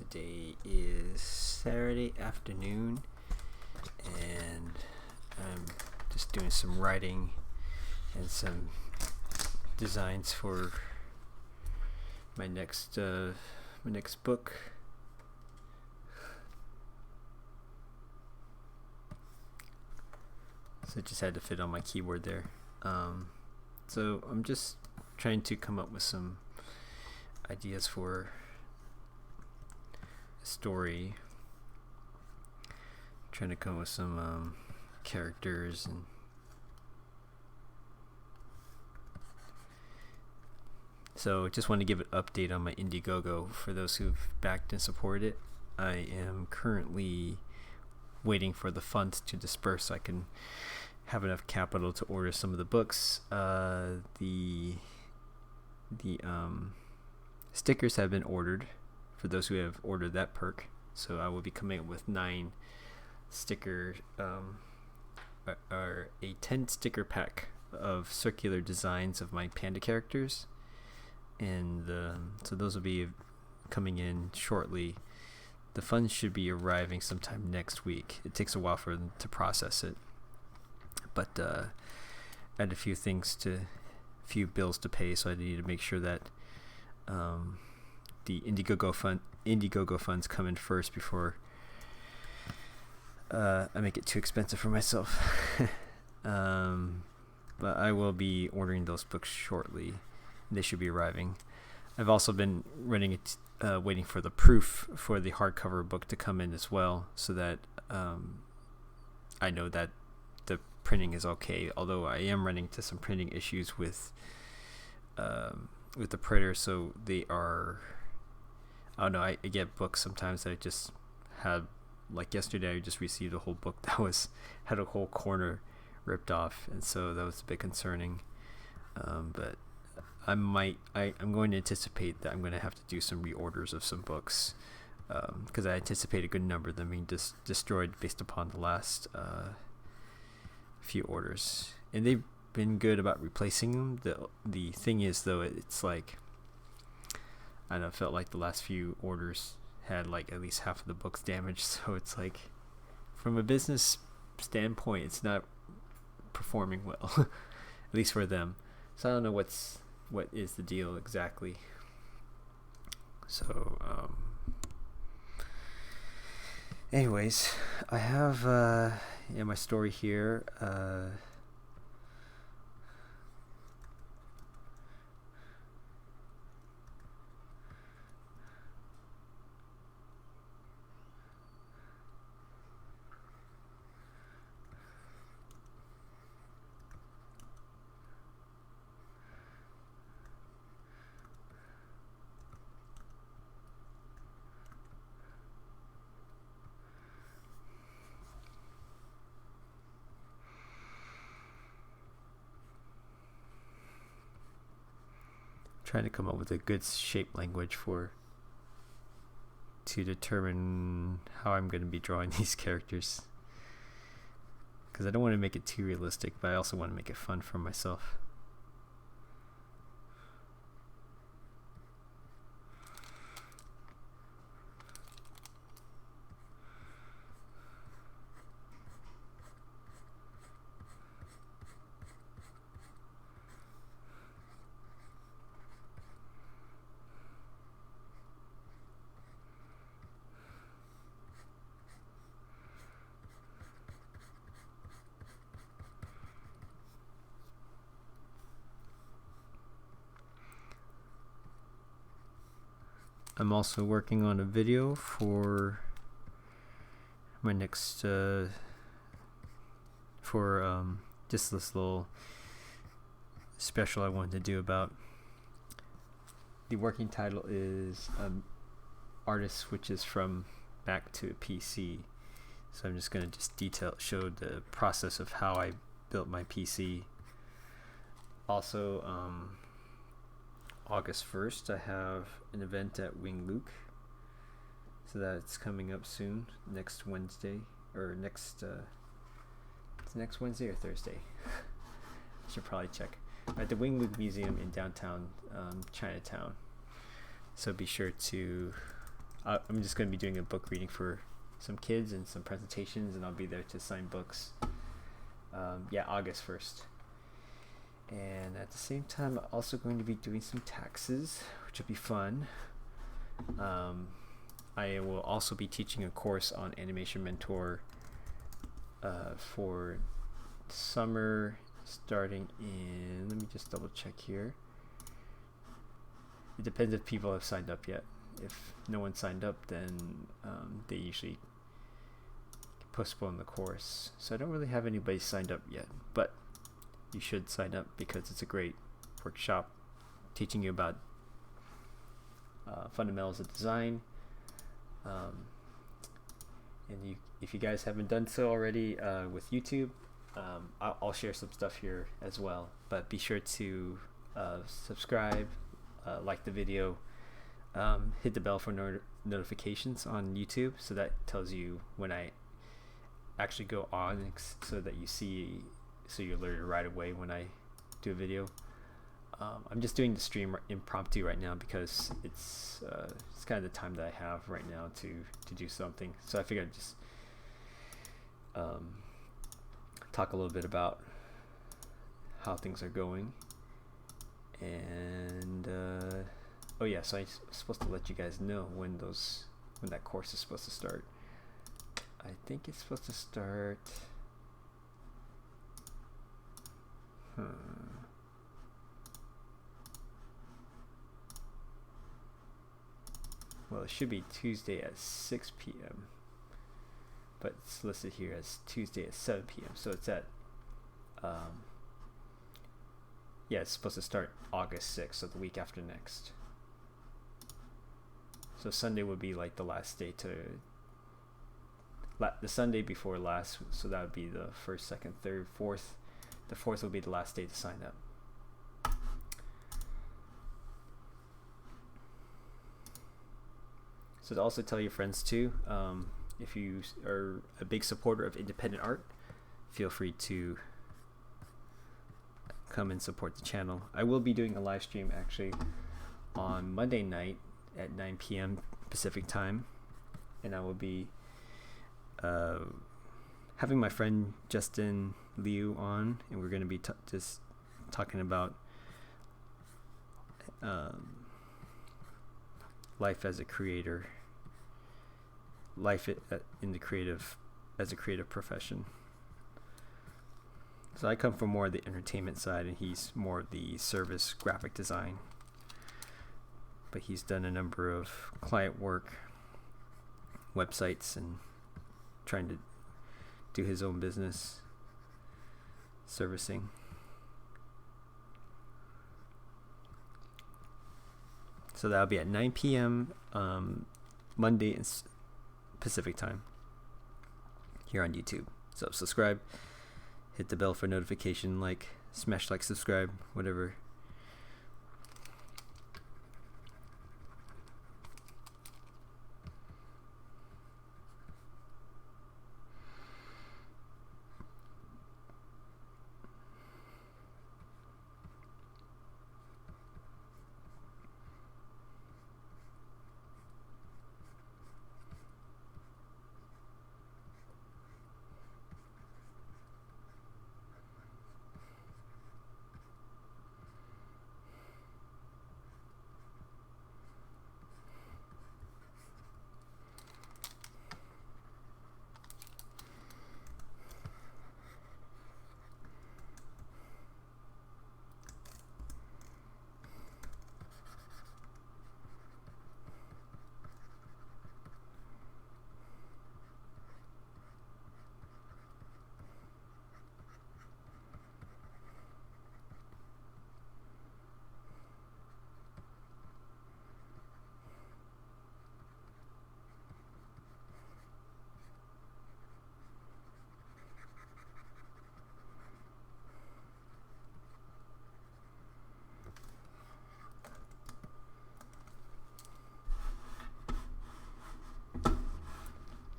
Today is Saturday afternoon, and I'm just doing some writing and some designs for my next book. So it just had to fit on my keyboard there. So I'm just trying to come up with some ideas for a story. Trying to come up with some characters and so just want to give an update on my Indiegogo for those who've backed and supported it. I am currently waiting for the funds to disperse so I can have enough capital to order some of the books. The stickers have been ordered for those who have ordered that perk. So I will be coming up with 9 stickers, or a 10 sticker pack of circular designs of my panda characters. And so those will be coming in shortly. The funds should be arriving sometime next week. It takes a while for them to process it, but I had a few bills to pay, so I need to make sure that the Indiegogo funds come in first before I make it too expensive for myself. But I will be ordering those books shortly. They should be arriving. I've also been waiting for the proof for the hardcover book to come in as well, so that I know that the printing is okay. Although I am running into some printing issues with the printer, so they are. I don't know. I get books sometimes that I just have. Like yesterday, I just received a whole book that had a whole corner ripped off, and so that was a bit concerning. But I'm going to anticipate that I'm going to have to do some reorders of some books, because I anticipate a good number of them being destroyed based upon the last few orders, and they've been good about replacing them. The thing is, though, it's like I don't know, felt like the last few orders had like at least half of the books damaged, so it's like from a business standpoint it's not performing well. At least for them. So I don't know what is the deal exactly. So anyways, I have my story here. Trying to come up with a good shape language to determine how I'm going to be drawing these characters, because I don't want to make it too realistic, but I also want to make it fun for myself. I'm also working on a video for my next just this little special I wanted to do about. The working title is Artist Switches from Mac to PC. So I'm just going to show the process of how I built my PC. Also, August 1st, I have an event at Wing Luke, so that's coming up soon, next Wednesday, or next Wednesday or Thursday. I should probably check. At the Wing Luke Museum in downtown Chinatown. So be sure to I'm just going to be doing a book reading for some kids and some presentations, and I'll be there to sign books. August 1st. And at the same time, I'm also going to be doing some taxes, which will be fun. I will also be teaching a course on Animation Mentor for summer, starting in, let me just double check here. It depends if people have signed up yet. If no one signed up, then they usually postpone the course. So I don't really have anybody signed up yet, but you should sign up because it's a great workshop teaching you about fundamentals of design. And if you guys haven't done so already with YouTube, I'll share some stuff here as well. But be sure to subscribe, like the video, hit the bell for notifications on YouTube, so that tells you when I actually go on, so that you learn right away when I do a video. I'm just doing the stream impromptu right now because it's kind of the time that I have right now to do something. So I figured I'd just talk a little bit about how things are going. And so I'm supposed to let you guys know when that course is supposed to start. I think it's supposed to start. Well, it should be Tuesday at 6 p.m. but it's listed here as Tuesday at 7 p.m. So it's at it's supposed to start August 6th, so the week after next. So Sunday would be like the last day the Sunday before last, so that would be the 1st, 2nd, 3rd, 4th. The 4th will be the last day to sign up. So to also tell your friends too, if you are a big supporter of independent art, feel free to come and support the channel. I will be doing a live stream actually on Monday night at 9 p.m. Pacific time, and I will be having my friend Justin Liu on, and we're going to be just talking about life as a creator, life in the creative, as a creative profession. So I come from more of the entertainment side, and he's more of the service graphic design. But he's done a number of client work, websites, and trying to do his own business servicing. So that'll be at 9 p.m. Monday Pacific time here on YouTube. So subscribe, hit the bell for notification, smash like, subscribe, whatever.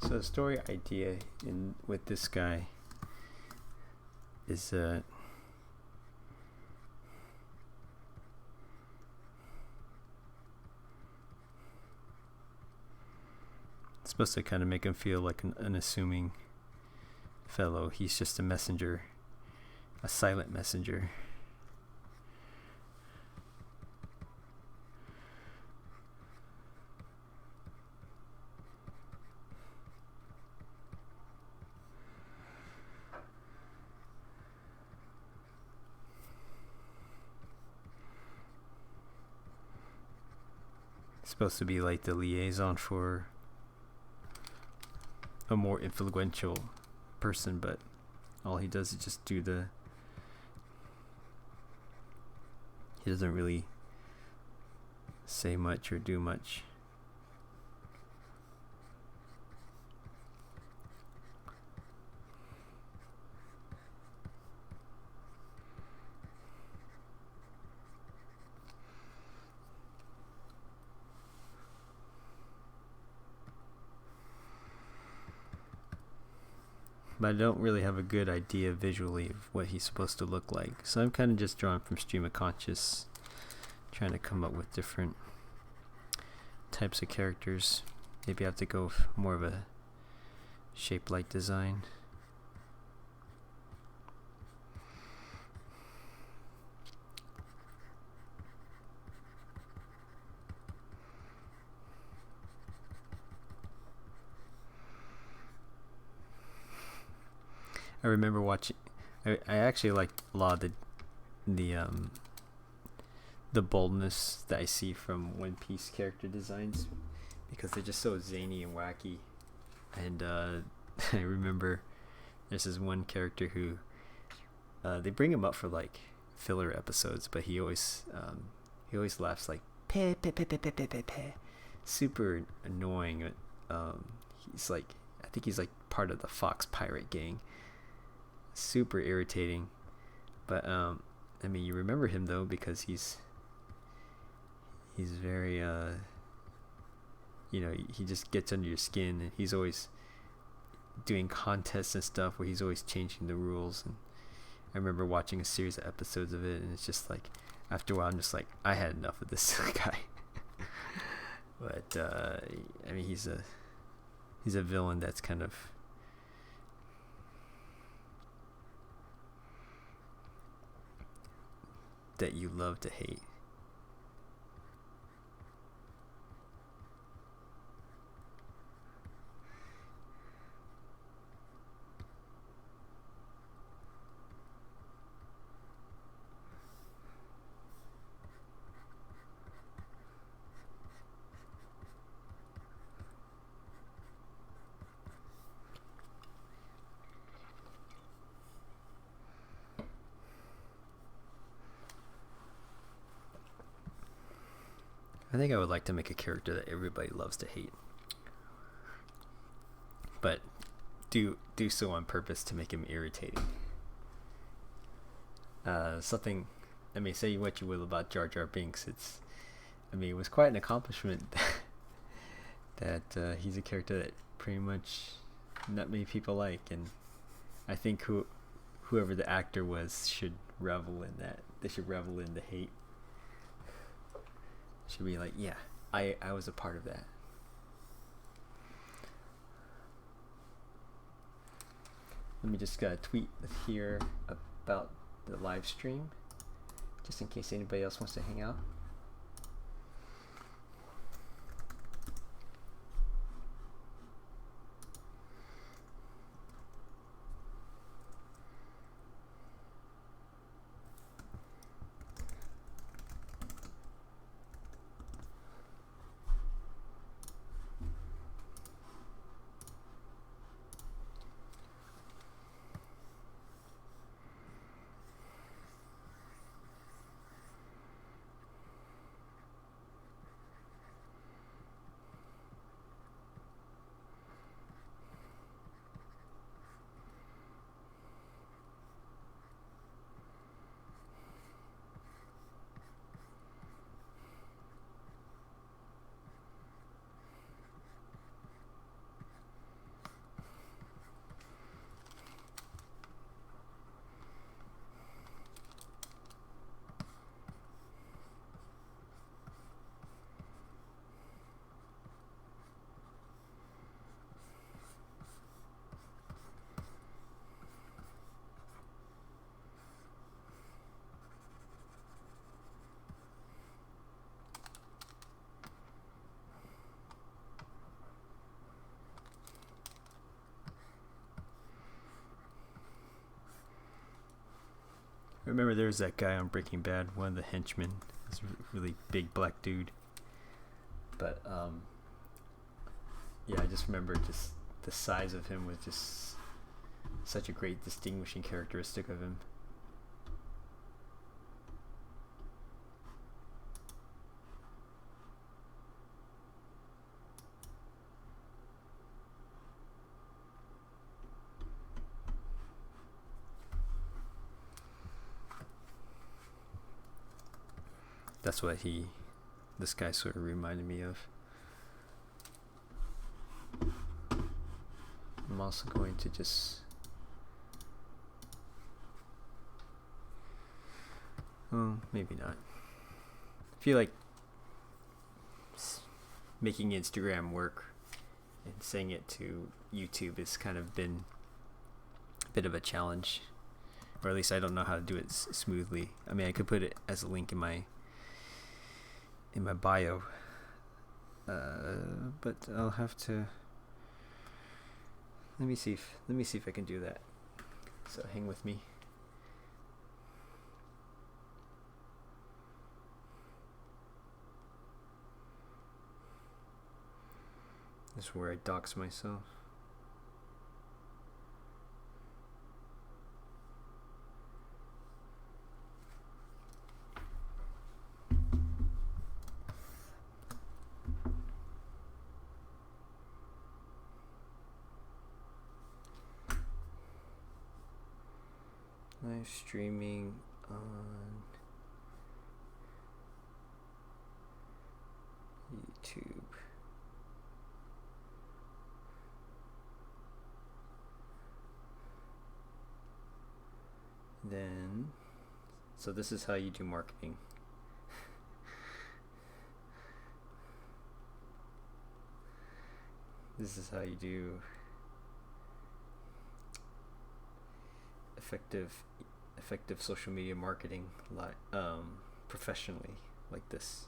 So the story idea with this guy is supposed to kind of make him feel like an unassuming fellow. He's just a messenger, a silent messenger. Supposed to be like the liaison for a more influential person, but all he does is just do the... He doesn't really say much or do much. But I don't really have a good idea visually of what he's supposed to look like. So I'm kind of just drawing from stream of conscious, trying to come up with different types of characters. Maybe I have to go with more of a shape-like design. I remember watching. I actually like a lot of the boldness that I see from One Piece character designs, because they're just so zany and wacky. And I remember there's this one character who they bring him up for like filler episodes, but he always laughs like pe pe pe pe pe pe pe pe, super annoying. He's like, I think he's like part of the Fox pirate gang. Super irritating, but I mean, you remember him though because he's very he just gets under your skin, and he's always doing contests and stuff where he's always changing the rules. And I remember watching a series of episodes of it, and it's just like after a while I'm just like, I had enough of this guy. But I mean, he's a villain that's kind of that you love to hate. I think I would like to make a character that everybody loves to hate, but do so on purpose to make him irritating. Something, I mean, say what you will about Jar Jar Binks, it was quite an accomplishment that he's a character that pretty much not many people like, and I think whoever the actor was should revel in that. They should revel in the hate. Should be like, yeah, I was a part of that. Let me just tweet here about the live stream, just in case anybody else wants to hang out. remember there was that guy on Breaking Bad, one of the henchmen, this really big black dude. But yeah, I just remember just the size of him was just such a great distinguishing characteristic of him. That's what this guy sort of reminded me of. I'm also going to just maybe not. I feel like making Instagram work and saying it to YouTube has kind of been a bit of a challenge, or at least I don't know how to do it smoothly. I mean, I could put it as a link in my bio, but I'll have to. Let me see if I can do that. So hang with me. This is where I dox myself. Live streaming on YouTube. Then, so this is how you do marketing. This is how you do effective social media marketing, professionally, like this.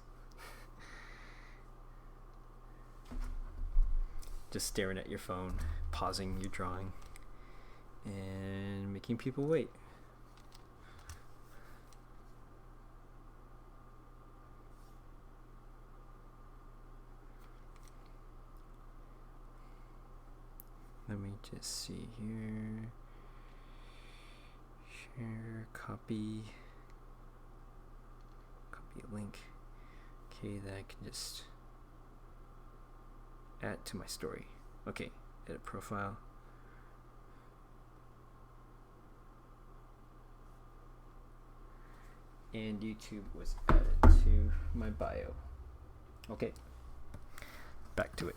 Just staring at your phone, pausing your drawing, and making people wait. Let me just see here. Share, copy a link. Okay, that I can just add to my story. Okay, edit profile. And YouTube was added to my bio. Okay, back to it.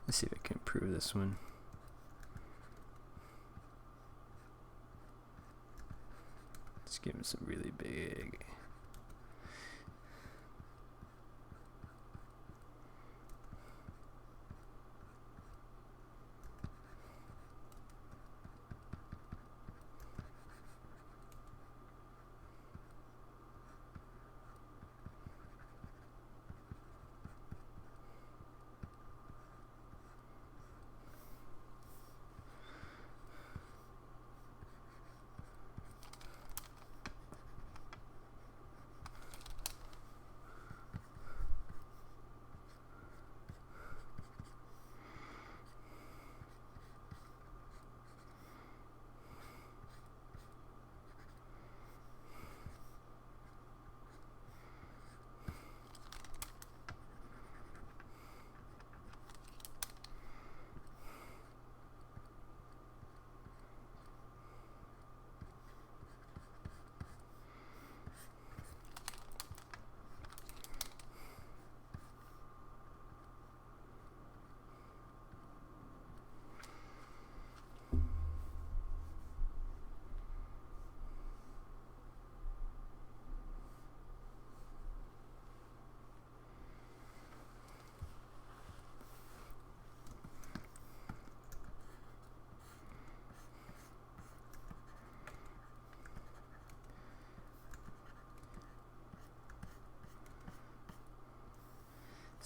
Let's see if I can improve this one. Let's give him some really big.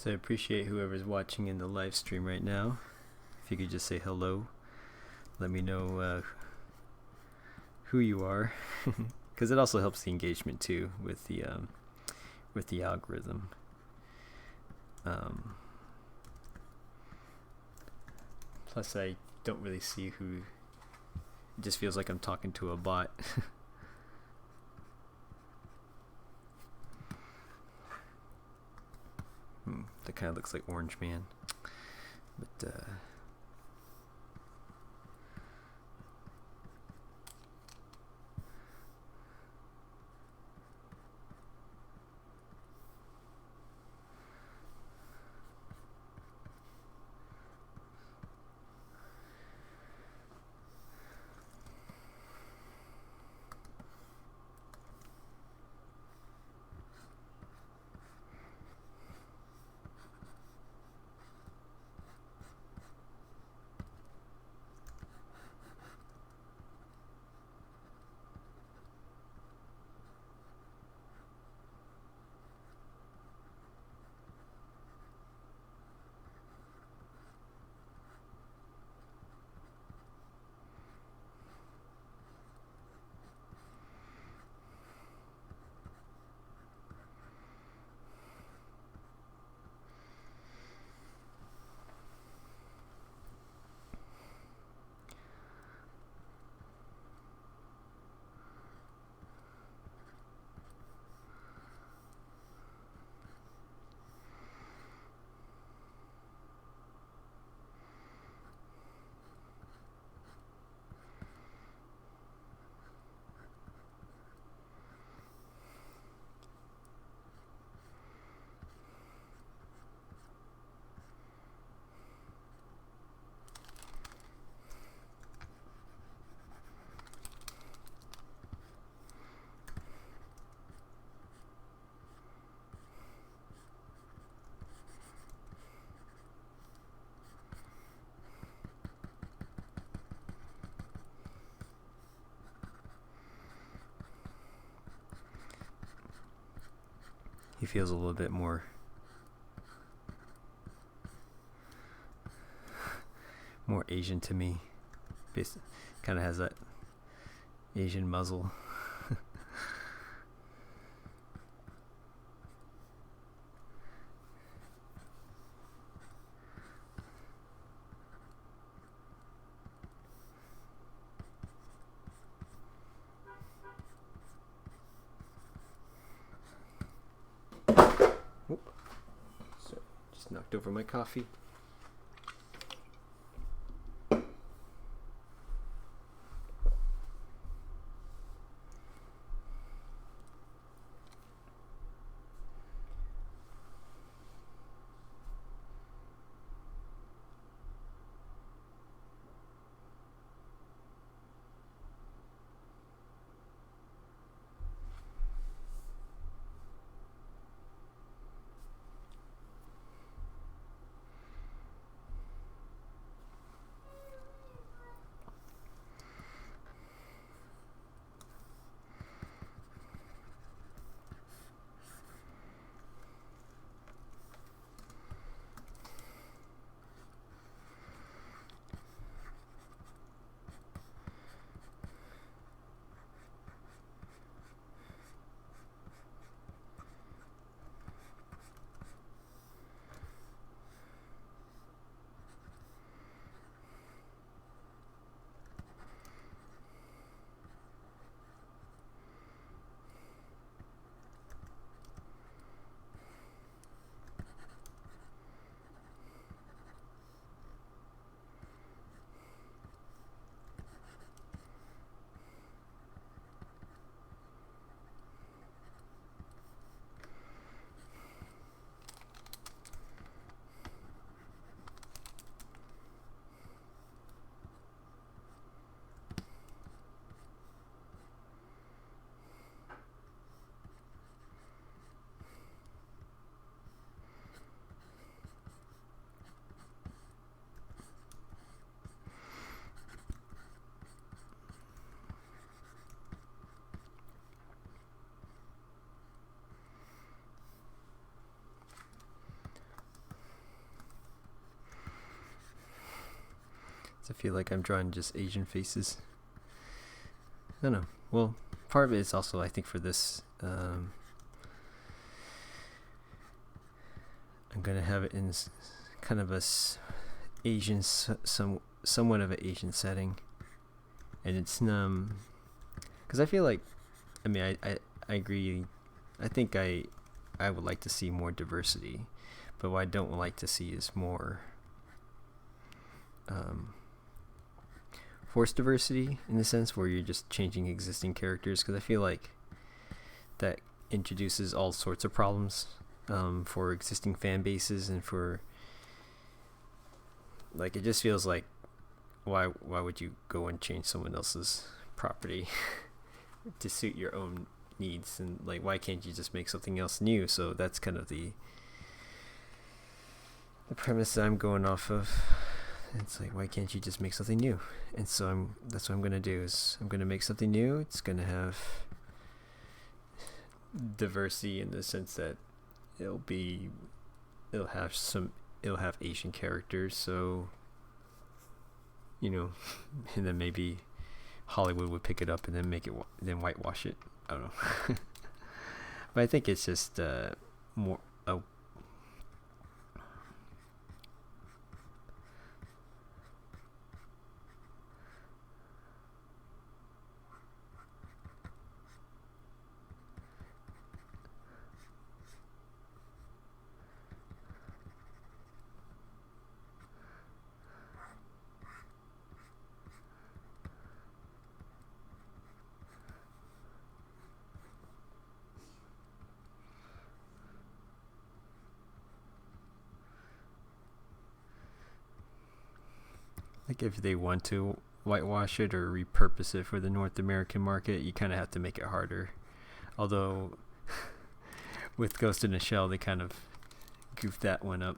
So I appreciate whoever's watching in the live stream right now. If you could just say hello, let me know who you are, because it also helps the engagement too with the algorithm. Plus, I don't really see who. It just feels like I'm talking to a bot. That kind of looks like Orange Man, but he feels a little bit more Asian to me. Kind of has that Asian muzzle. So, just knocked over my coffee. I feel like I'm drawing just Asian faces. I don't know. Well, part of it is also, I think, for this, I'm gonna have it in kind of a Asian, somewhat of an Asian setting, and it's because I feel like, I mean, I agree. I think I would like to see more diversity, but what I don't like to see is more forced diversity, in the sense where you're just changing existing characters, because I feel like that introduces all sorts of problems for existing fan bases, and for, like, it just feels like, why would you go and change someone else's property to suit your own needs, and like, why can't you just make something else new? So that's kind of the premise that I'm going off of. It's like, why can't you just make something new? And so that's what I'm gonna do, is I'm gonna make something new. It's gonna have diversity in the sense that it'll have Asian characters, so, you know, and then maybe Hollywood would pick it up and then whitewash it. I don't know. But I think it's just more like, if they want to whitewash it or repurpose it for the North American market, you kind of have to make it harder. Although with Ghost in the Shell, they kind of goofed that one up.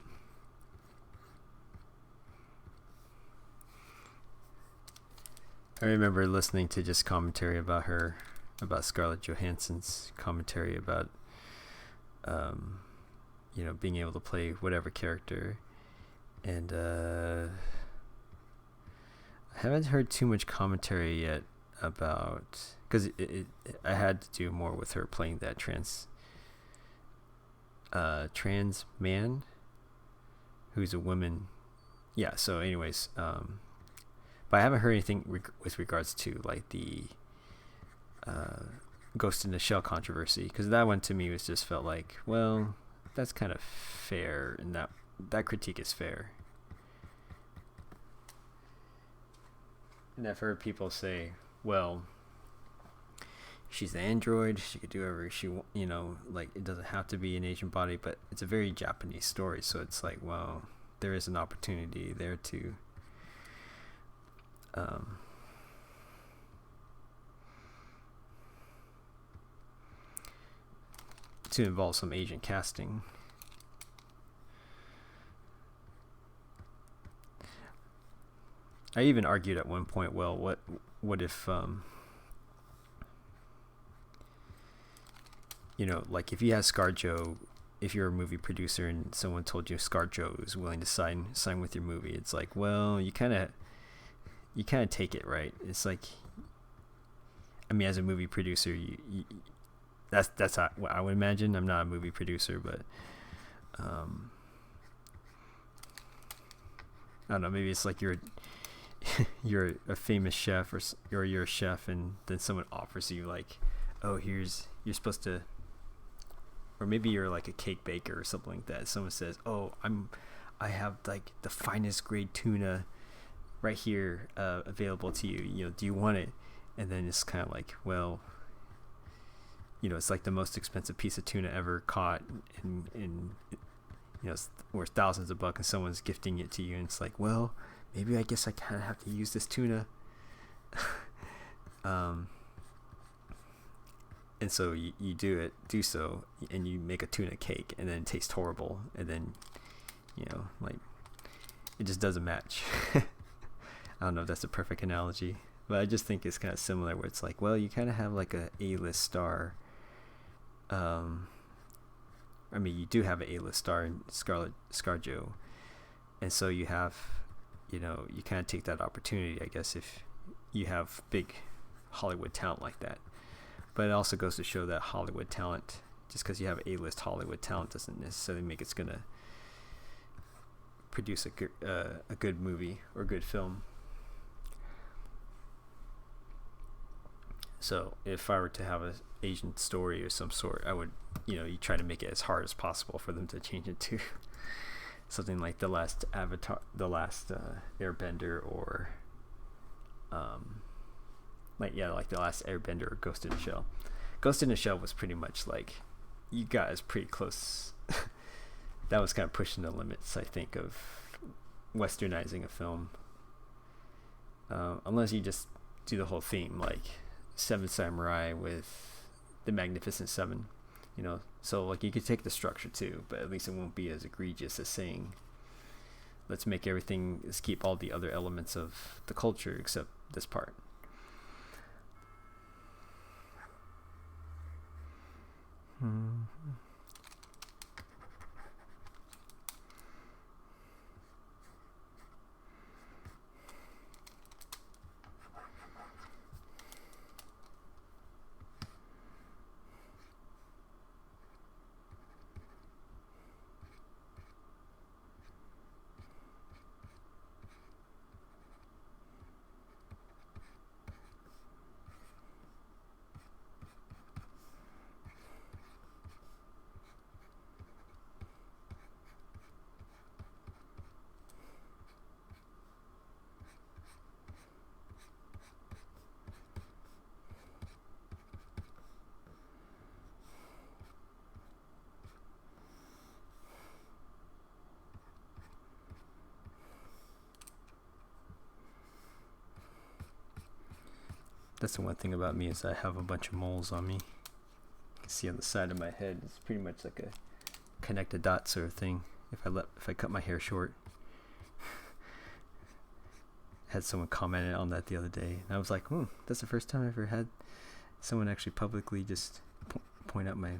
I remember listening to just commentary about Scarlett Johansson's commentary about, being able to play whatever character, and I haven't heard too much commentary yet about, because I had to do more with her playing that trans man who's a woman. Yeah. So, anyways, but I haven't heard anything with regards to, like, the Ghost in the Shell controversy, because that one to me was just felt like, well, that's kind of fair, and that critique is fair. And I've heard people say, well, she's an android, she could do whatever she like, it doesn't have to be an Asian body, but it's a very Japanese story, so it's like, well, there is an opportunity there to involve some Asian casting. I even argued at one point, well, what if like, if you had ScarJo, if you're a movie producer and someone told you ScarJo is willing to sign with your movie, it's like, well, you kind of take it, right? It's like, I mean, as a movie producer, you that's how, what I would imagine. I'm not a movie producer, but I don't know, maybe it's like you're a famous chef, or you're a chef, and then someone offers you, like, oh, you're supposed to, or maybe you're like a cake baker or something like that. Someone says, oh, I have, like, the finest grade tuna right here available to you. Do you want it? And then it's kind of like, well, it's like the most expensive piece of tuna ever caught, and it's worth thousands of bucks, and someone's gifting it to you, and it's like, well, maybe I guess I kind of have to use this tuna. And so you do so, and you make a tuna cake, and then it tastes horrible, and then, like, it just doesn't match. I don't know if that's a perfect analogy, but I just think it's kind of similar, where it's like, well, you kind of have like a A-list star. I mean, you do have an A-list star in ScarJo, and so you have you kind of take that opportunity, I guess, if you have big Hollywood talent like that. But it also goes to show that Hollywood talent, just because you have A-list Hollywood talent, doesn't necessarily make it's gonna produce a good movie or good film. So if I were to have an Asian story or some sort, I would, you try to make it as hard as possible for them to change it to something like the last Avatar, the last Airbender, or like the last Airbender or Ghost in the Shell. Ghost in the Shell was pretty much like, you guys pretty close. That was kind of pushing the limits, I think, of westernizing a film. Unless you just do the whole theme, like Seven Samurai with the Magnificent Seven, so like you could take the structure too, but at least it won't be as egregious as saying, let's make everything, let's keep all the other elements of the culture except this part. That's the one thing about me, is I have a bunch of moles on me. You can see on the side of my head, it's pretty much like a connect a dot sort of thing. If I cut my hair short. Had someone commented on that the other day, and I was like, that's the first time I ever had someone actually publicly just point out my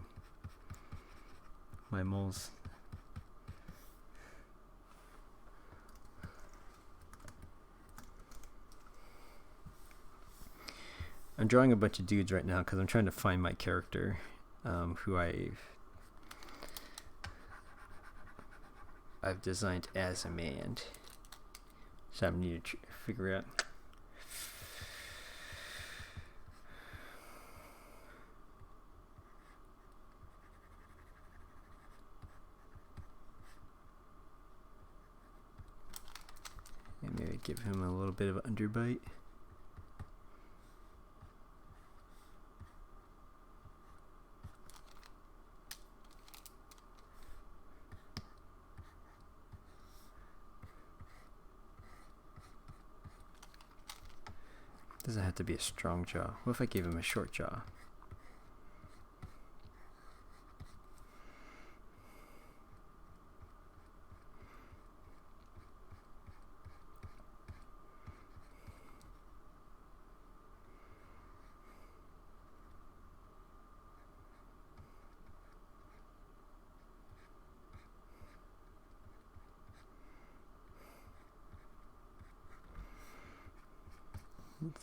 moles. I'm drawing a bunch of dudes right now because I'm trying to find my character, who I've designed as a man. So I need to figure out. And maybe give him a little bit of an underbite. Doesn't have to be a strong jaw. What if I gave him a short jaw?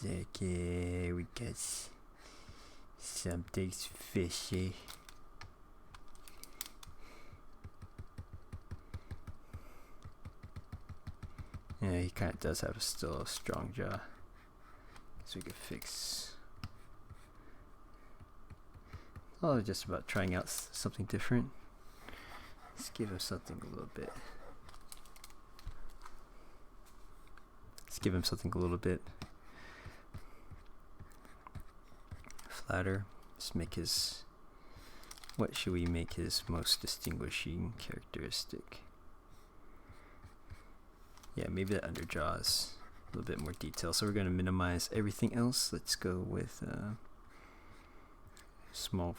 Okay, we got something's fishy. Yeah, he kind of does have still a strong jaw. So we could fix. Oh, just about trying out something different. Let's give him something a little bit. Flatter. Let's make his. What should we make his most distinguishing characteristic? Yeah, maybe the underjaw is a little bit more detail. So we're going to minimize everything else. Let's go with small.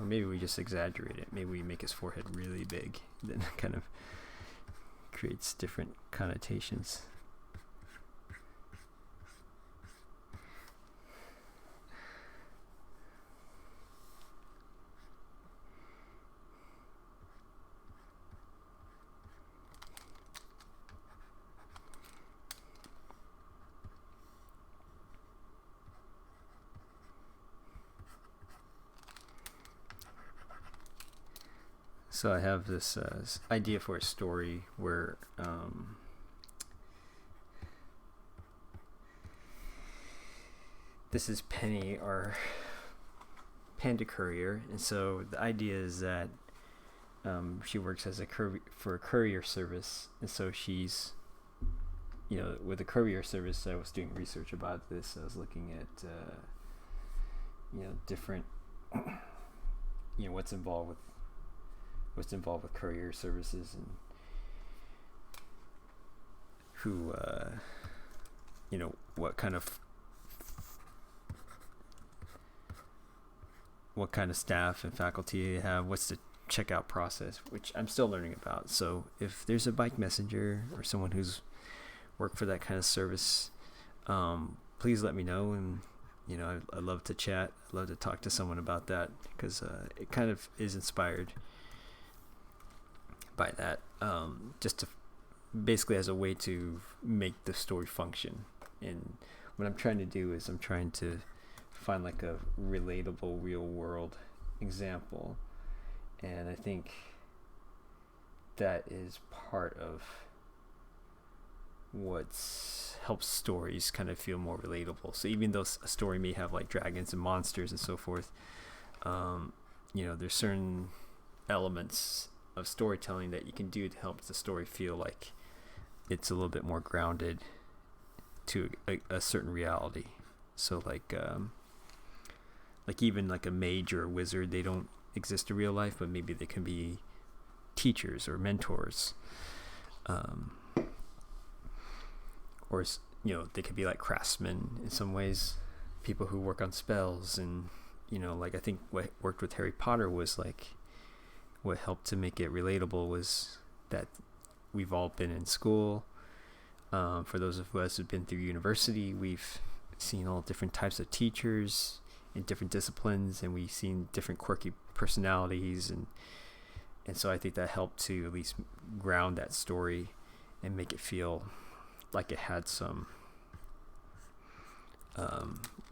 maybe we just exaggerate it. Maybe we make his forehead really big. Then it kind of creates different connotations. So I have this idea for a story where this is Penny, our panda courier, and so the idea is that she works as for a courier service, and so she's, with the courier service, I was doing research about this. I was looking at different what's involved with courier services, and who what kind of staff and faculty they have, what's the checkout process, which I'm still learning about. So if there's a bike messenger or someone who's worked for that kind of service, please let me know. And I love to chat. I love to talk to someone about that, because it kind of is inspired by that, just to basically as a way to make the story function. And what I'm trying to do is I'm trying to find like a relatable real world example, and I think that is part of what helps stories kind of feel more relatable. So even though a story may have like dragons and monsters and so forth, there's certain elements of storytelling that you can do to help the story feel like it's a little bit more grounded to a certain reality. So like even like a mage or a wizard, they don't exist in real life, but maybe they can be teachers or mentors, or they could be like craftsmen in some ways, people who work on spells. And like I think what worked with Harry Potter was like, what helped to make it relatable was that we've all been in school. For those of us who've been through university, we've seen all different types of teachers in different disciplines, and we've seen different quirky personalities, and so I think that helped to at least ground that story and make it feel like it had some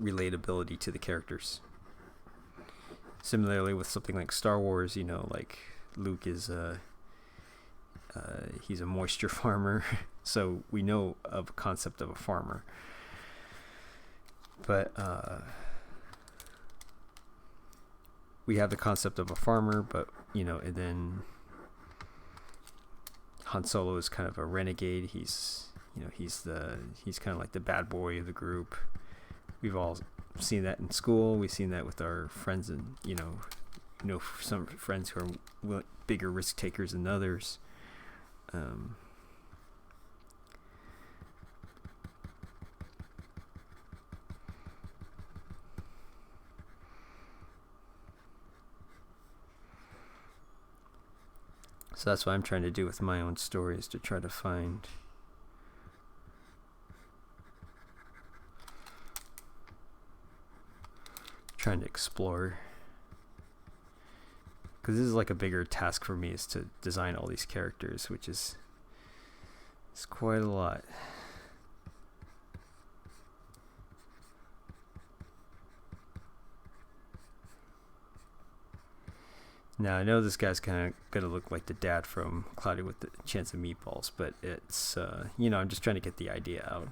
relatability to the characters. Similarly with something like Star Wars, like Luke is he's a moisture farmer, so we know of a concept of a farmer, but we have the concept of a farmer, but and then Han Solo is kind of a renegade. He's kind of like the bad boy of the group. We've all seen that in school. We've seen that with our friends, and some friends who are bigger risk takers than others. So that's what I'm trying to do with my own stories, to try to find trying to explore, because this is like a bigger task for me, is to design all these characters, which is quite a lot. Now I know this guy's kind of gonna look like the dad from Cloudy with the Chance of Meatballs, but it's I'm just trying to get the idea out.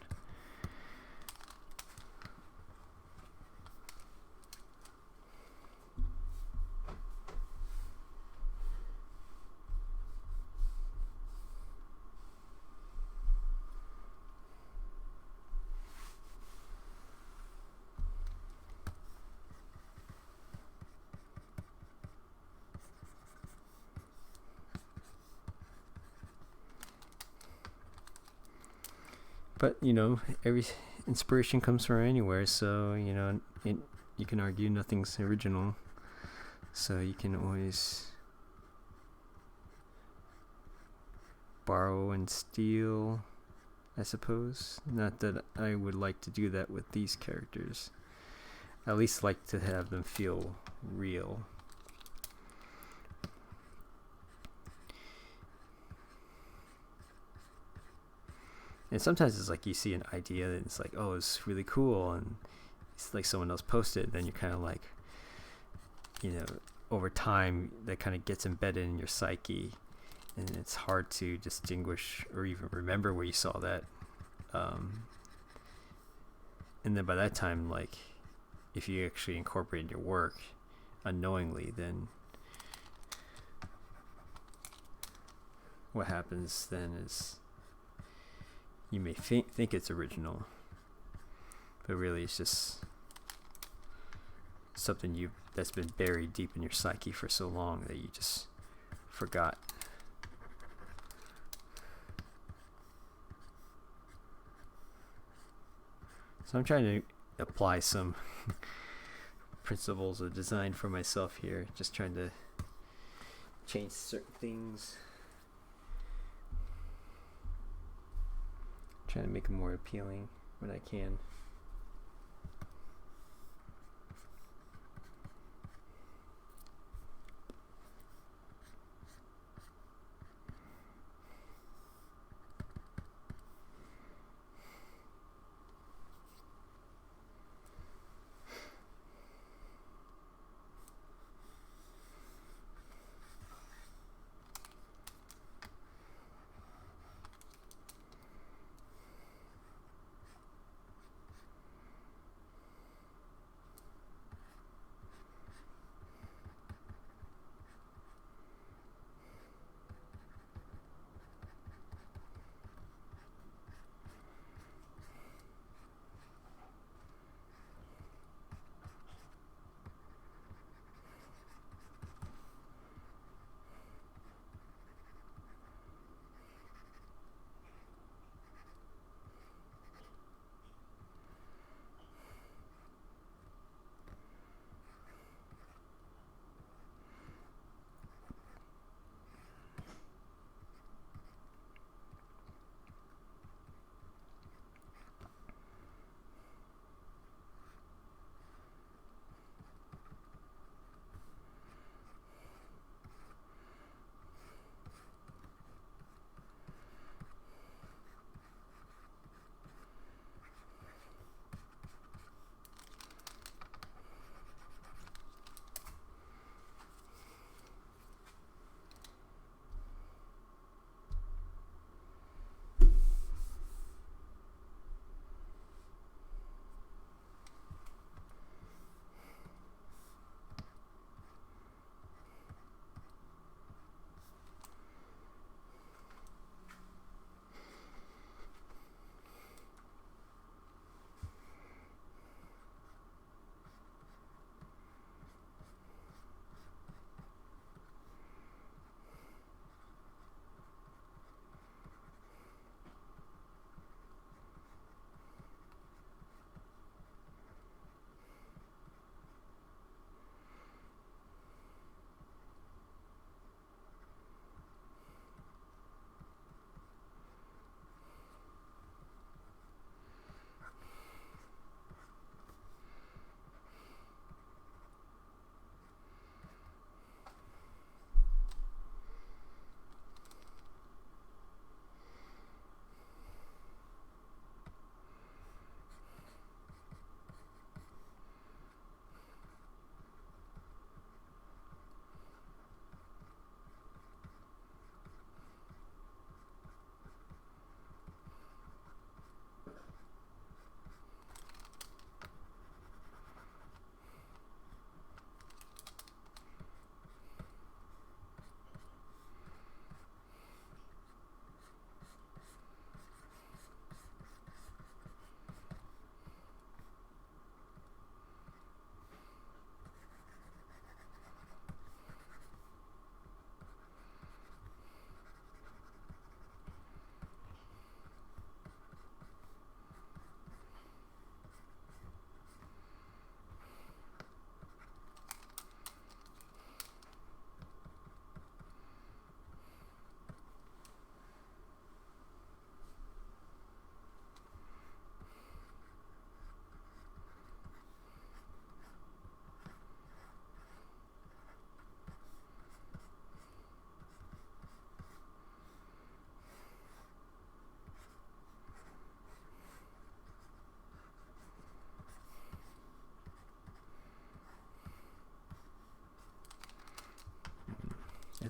But every inspiration comes from anywhere, so you can argue nothing's original. So you can always borrow and steal, I suppose. Not that I would like to do that with these characters. I at least like to have them feel real. And sometimes it's like you see an idea and it's like, oh, it's really cool, and it's like someone else posted it, then you're kind of like, you know, over time that kind of gets embedded in your psyche, and it's hard to distinguish or even remember where you saw that. And then by that time, like, if you actually incorporate in your work unknowingly, then what happens then is you may think it's original, but really it's just something that's been buried deep in your psyche for so long that you just forgot. So I'm trying to apply some principles of design for myself here, just trying to change certain things, trying to make them more appealing when I can.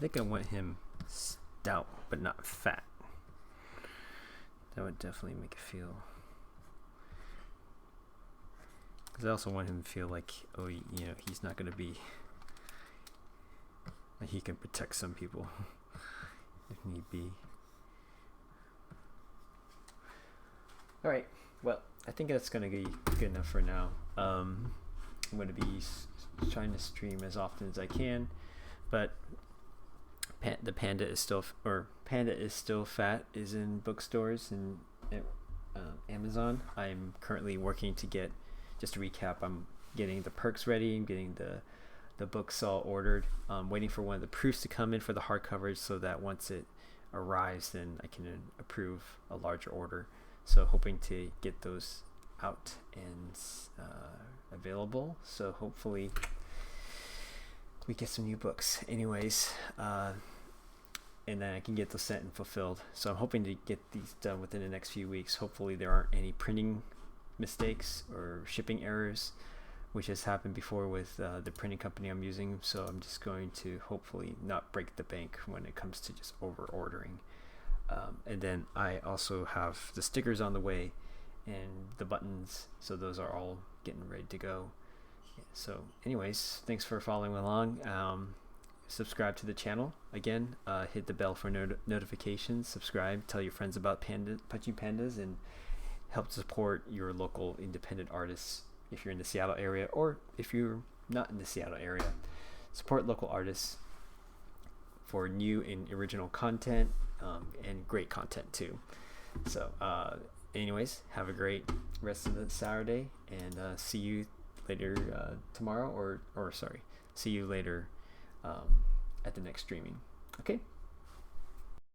think I want him stout, but not fat. That would definitely make it feel. Because I also want him to feel like, oh, you know, he's not going to be. Like he can protect some people if need be. All right. Well, I think that's going to be good enough for now. I'm going to be trying to stream as often as I can, but the Panda is still fat is in bookstores and Amazon. I'm currently working to get, just to recap, I'm getting the perks ready. I'm getting the books all ordered. I'm waiting for one of the proofs to come in for the hardcovers so that once it arrives, then I can approve a larger order. So hoping to get those out and available. So hopefully we get some new books. Anyways, and then I can get those sent and fulfilled. So I'm hoping to get these done within the next few weeks. Hopefully there aren't any printing mistakes or shipping errors, which has happened before with the printing company I'm using. So I'm just going to hopefully not break the bank when it comes to just over ordering. And then I also have the stickers on the way and the buttons, so those are all getting ready to go. So anyways, thanks for following along. Subscribe to the channel again, hit the bell for notifications, subscribe, tell your friends about Punching Pandas, and help support your local independent artists if you're in the Seattle area, or if you're not in the Seattle area. Support local artists for new and original content, and great content too. So anyways, have a great rest of the Saturday, and see you later tomorrow, or see you later at the next streaming. Okay.